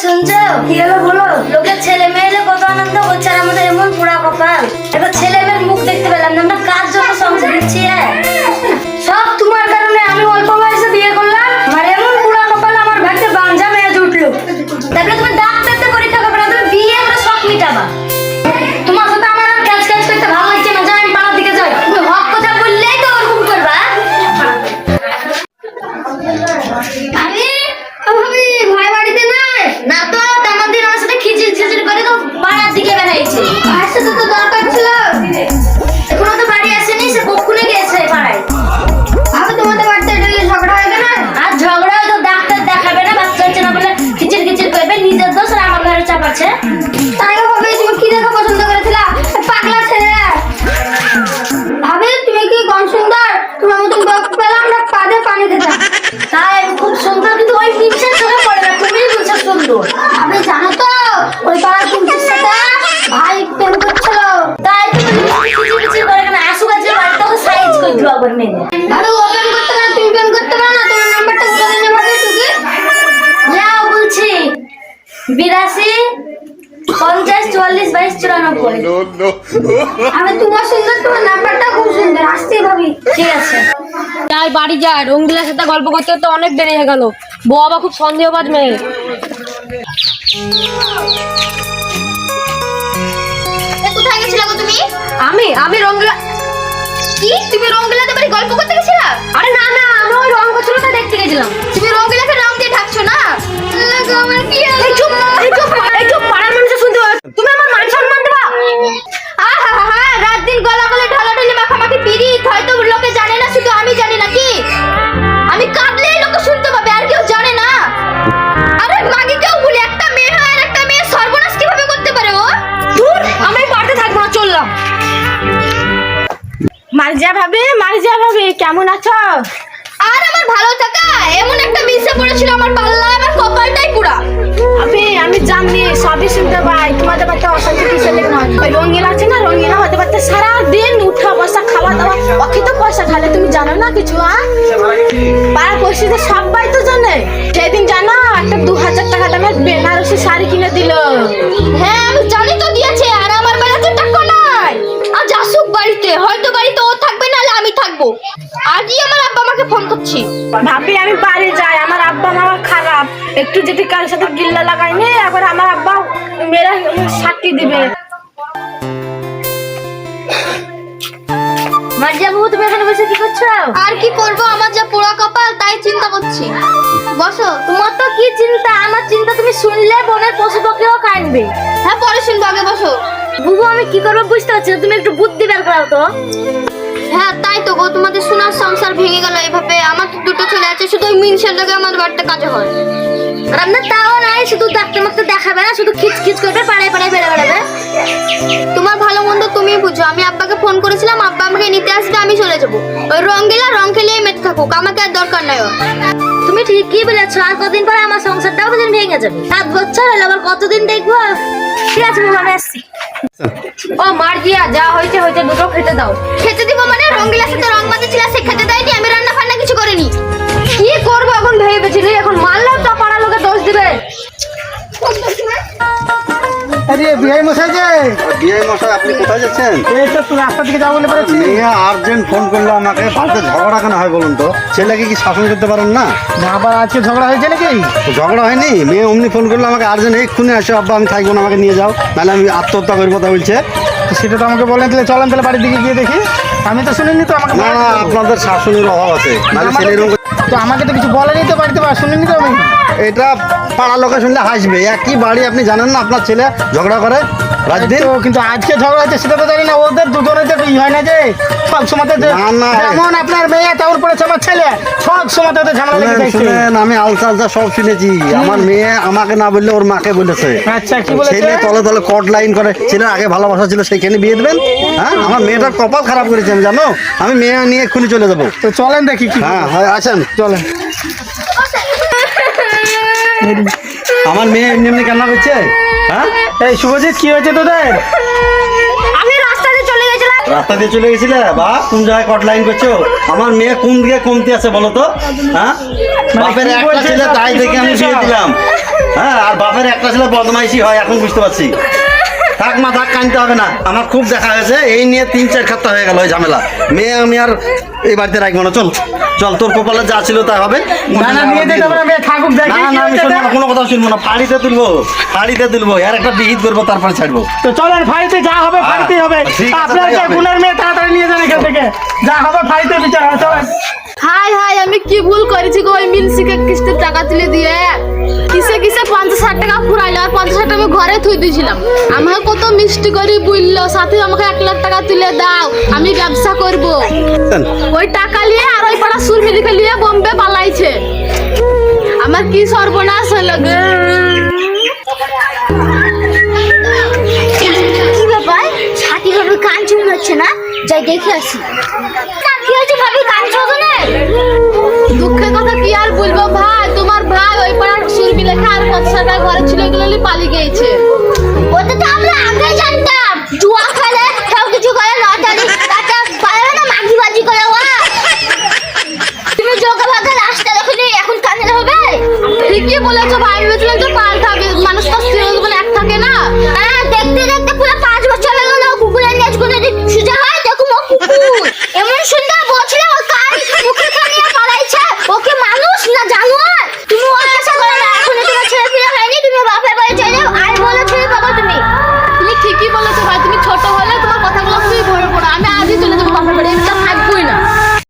শুনছো? কি হলো বলো। লোকের ছেলে মেয়ে কত আনন্দ করছে আর আমাদের এমন পোড়া কপাল। এবার ছেলে মেয়ের মুখ দেখতে পেলাম না, আমরা কার জন্য সংসার দিচ্ছি? সব তোমার কারণে। আমি অল্প বয়সে বিয়ে করলাম, আমার এমন পোড়া কপাল, আমার ভাগ্যে বাঞ্ঝা মেয়ে জুটলো। তারপরে তুমি ডাক্তারতে পরীক্ষা করবে না, তুমি বিয়ে করে শখ মিটাবা। তোমার সাথে আমার আর ক্যাচ ক্যাচ করতে ভালো লাগছে না, যাই আমি পাড়ার দিকে যাই। তুমি হক কথা বললেই তো ওরকম করবা। আরে ভাবি ভাই বাড়িতে নাই না তো, তেমন দিন আমার সাথে খিচির খিচির করে তো পাড়ার দিকে বেড়াইছে। আসতে তো দরকার ছিল, এখনো তো বাড়ি আসেনি, সে কখনো গেছে পাড়ায়। ভাবি তোমাদের বাড়িতে ঝগড়া হয়ে গেল? আর ঝগড়া তো ডাক্তার দেখাবে না, বাচ্চা হচ্ছে না বলে খিচির খিচির করবে, নিজের দোষ আর আমার ঘরে চাপাচ্ছে। তাই ভাবি তুমি কি দেখে পছন্দ করেছিলা? পাগলা ছেলে। ভাবি তুমি কি কম সুন্দর? তোমার মতন বক পেলাম না, পাদে পানি দিতাম। তাই আমি খুব সুন্দর, কিন্তু ওই পিনসের চোখে পড়ে না, তুমি বলছো সুন্দর। আমি জানো তো ওই পাড়ার পিনসের সাথে ভাই প্রেম করছিল, তাই তুমি খিচির করে কেন আসু গাছে বাড়িতে ওকে সাইজ করে দিও আবার মেরে। ভাবি ও প্রেম করতে না, তুমি প্রেম করতে পারো না? তোমার নাম্বারটা বলে দিন ভাবি টুকি। যাও বলছি 82 50 44 22 94। আমি তোমার সুন্দর, তোমার নাম্বারটা খুব সুন্দর, আসতে ভাবি। ঠিক আছে তাই বাড়ি যায়। রঙ্গিলার সাথে গল্প করতে করতে অনেক দেরি হয়ে গেল। বউ আবার খুব সন্দেহবাজ মেয়ে। কোথায় গেছিলে গো তুমি? আমি রঙ্গিলা। কি তুমি রঙ্গিলাতে বাড়ি গল্প করতে গেছিলা? আরে না না, আমি ওই রং করছিলাম তাই দেখতে গেছিলাম। তুমি রঙ্গিলাকে রং দিয়ে ঢাকছো না? লাগো আমার কি হলো? এই চুপ পাড়ার মানুষে শুনতে পাবে। তুমি আমার মান সম্মান দেবা? আহা রাত দিন গলা গলে ঢালাঢালি মাখামাখি পিরিত, হয়তো লোকে জানে না, শুধু আমি জানি নাকি? আমি কাঁদলেই লোকে শুনতে পাবে, আর কেউ জানে না? আরে মাগি কেউ বলি, একটা মেয়ে হয় আর একটা মেয়ে সর্বনাশ কিভাবে করতে পারে ও? দূর, আমি পারতে থাকবো না, চললাম। মার্জিয়া ভাবি কেমন আছো? আর আমার ভালো থাকা, এমন একটা মিশে পড়েছিল আমার পাল্লা, আমার কপালটাই পুরা। আমি জানি, সবই শুনতে পাই। তোমাদের বাড়িতে অশান্তি কিসের লেগে নয়? ওই রঙ্গিলা আছে না, রঙ্গিলা হতে পারতে সারাদিন উঠা বসা খাওয়া দাওয়া অখিত পয়সা ঢালে। তুমি জানো না কিছু? পাড়ার পরিস্থিতি সবাই তো জানে। সেদিন জানো একটা 2000 টাকা দামের বেনারসি শাড়ি কিনে দিল। হ্যাঁ আমি জানি তো দিয়েছে, আর আমার বেলাতে টাকা নাই। আজ আসুক বাড়িতে, হয়তো বাড়িতে ও থাকবে, নাহলে আমি থাকবো। আজই আমার আব্বা আমাকে ফোন করছি। ভাবি আমি বাড়ি যাই, আমার আব্বা মা খারাপ, একটু যদি কারোর সাথে গিল্লা লাগাইনি আবার আমার আব্বা মেরা শাস্তি দিবে। মার্জিয়া বাবু তুমি এখানে বসে কি করছো? আর কি করব, আমার যা পোড়া কপাল, তাই চিন্তা করছি। বসো। তোমার তো কি চিন্তা? আমার চিন্তা তুমি শুনলে বনের পশু পক্ষীও কাঁদবে। হ্যাঁ পরে শুনবো, আগে বসো। বুবু আমি কি করবো বুঝতে পারছি না, তুমি একটু বুদ্ধি বের করো তো। হ্যাঁ তাই তো গো, তোমাদের সোনার সংসার ভেঙে গেল এইভাবে। আমার তো দুটো ছেলে আছে, শুধু ওই মিনসের লোকে আমার বাড়িতে কাজে হয়। আর আপনার তাও নাই, শুধু ডাক্তার মাক্তার দেখাবে না, শুধু খিচখিচ করবে, পাড়ায় পাড়ায় বেড়ে বেড়াবে। তোমার ভালো মন্দ তুমি বুঝো। আমি আব্বাকে ফোন করেছিলাম, আব্বা আমাকে নিতে আসবে, আমি চলে যাবো। ওই রঙ্গিলা রং খেলেই মেতে থাকুক, আমাকে আর দরকার নাই ওর। তুমি ঠিকই বলেছো, আর কতদিন পরে আমার সংসারটাও বুঝে ভেঙে যাবে। 7 বছর হলো, আবার কতদিন দেখবো? ঠিক আছে বাবা, আমি আসছি। ও মার্জিয়া, যা হয়েছে হয়েছে, দুটো খেতে দাও। খেতে দিব মানে? রঙ্গিলার সাথে রং বাঁধেছিল, সে খেতে দেয়নি, আমি রান্না ফান্না কিছু করিনি। কি করবো এখন ভেবেছি, এখন মারলেও তো পাড়ার লোকে দোষ দিবে। আরে বিআই মশাই যে, বিআই মশাই আপনি কোথায় যাচ্ছেন? এই তো রাস্তা থেকে যাবো বলে পেরেছি। মেয়ে আর্জেন্ট ফোন করলো আমাকে, বাড়িতে ঝগড়া কেন হয় বলুন তো? ছেলেকে কি শাসন করতে পারেন না? আবার আজকে ঝগড়া হয়েছে নাকি? তো ঝগড়া হয়নি, মেয়ে অমনি ফোন করলো আমাকে, আর্জেন্ট এক্ষুনি আসো আব্বা, আমি থাকবো না, আমাকে নিয়ে যাও, নাহলে আমি আত্মহত্যা করবো কথা বলছে। সেটা তো আমাকে বলেন, তাহলে চলেন তাহলে বাড়ির দিকে গিয়ে দেখি। আমি তো শুনিনি তো, আমাকে না না, আপনাদের শাসনের অভাব আছে, নাহলে ছেলে এরকম। তো আমাকে তো কিছু বলেনি তো বাড়িতে, শুনিনি তো আমি। এটা পাড়ার লোকে শুনলে হাসবে। একই বাড়ি, আপনি জানেন না আপনার ছেলে ঝগড়া করে রাত দিন? তো কিন্তু আজকে ঝগড়া হয়েছে সেটা তো জানি না। ওদের দুজনের তো ই হয় না যে সব সময় না, না। যেমন আপনার মেয়ে তেমন পড়েছে আমার ছেলে, সব সময় তো ঝামেলা লেগে যাচ্ছে। শুনেন, আমি আলসা আলসা সব শুনেছি। আমার মেয়ে আমাকে না বললে ওর মাকে বলেছে। আচ্ছা কি বলেছে? ছেলে তলে তলে কট লাইন করে, ছেলের আগে ভালোবাসা ছিল, সেইখানে বিয়ে দেবেন? হ্যাঁ, আমার মেয়েটার কপাল খারাপ করেছে আমি, জানো? আমি মেয়ে নিয়ে এক্ষুনি চলে যাবো। তো চলেন দেখি কি। হ্যাঁ হয়, আছেন চলেন। আমার মেয়ে এমনি এমনি কান্না করছে। হ্যাঁ এই শুভজিৎ, কি হয়েছে তোদের? আমি রাস্তা দিয়ে চলে গেছিলাম। রাস্তা দিয়ে চলে গেছিলে? বা কোন জায়গায় কট লাইন করছো? আমার মেয়ে কোন দিকে কমতি আছে বলো তো? হ্যাঁ, বাপের একটা ছেলে, তাই দেখে আমি বিয়ে দিলাম। হ্যাঁ, আর বাপের একটা ছেলে বদমাইশি হয় এখন বুঝতে পারছি। থাক মা থাক, কানতে হবে না, আমার খুব দেখা হয়েছে এই নিয়ে 3-4 খাত্তা হয়ে গেল ওই ঝামেলা। মেয়ে আমি আর এই বাড়িতে রাখবো না, চল চল, তোর কপালে যা ছিল তা হবে। না না নিয়ে যেতে হবে না, মেয়ে থাকুক না দেখি না, আমি শুনবো না, কোনো কথা শুনবো না, ফাড়িতে তুলবো আর একটা বিহিত করবো, তারপরে ছাড়বো। তো চলেন ফাড়িতে যা হবে ফাড়িতেই হবে। ঠিক আছে, আপনার তাই যে হবে। গুণের মেয়ে তাড়াতাড়ি নিয়ে যান এখান থেকে, যা হবে ফাড়িতে বিচার হবে। চলেন। হাই হাই, আমি কি ভুল করেছি গো ওই মিলসিকে কিস্তির টাকা তুলে দিয়ে? কিসে 50,000 টাকা ফুরাইলো, আর 50,000 টাকা আমি ঘরে থুই দিয়েছিলাম। আমাকে কত মিষ্টি করে বললো সাথে আমাকে 1 লাখ টাকা তুলে দাও, আমি ব্যবসা করব। ওই টাকা নিয়ে আর ওই পাড়া সুরমিলিকে নিয়ে বোম্বে পালাইছে। আমার কি সর্বনাশ হলো গো। কি ব্যাপার, ছাতি ভাবে কান চুন হচ্ছে না? যাই দেখে আসি। কি হয়েছে ভাবি, কান চোদনে? দুঃখের কথা কি আর বলবো ভাই, তোমার ভাই ওই পাড়ার সুরমিলিকে আর 50,000 টাকা ঘরে ছিল, এগুলো নিয়ে পালিয়ে গিয়েছে। ওটা তো আমরা আগে জানতাম, জুয়া খেলে সব কিছু করে, লটারি কাটা পারে না, মাগিবাজি করে। তুমি যোগা ভাগে রাস্তা দেখনি, এখন কানে হবে। ঠিকই বলেছো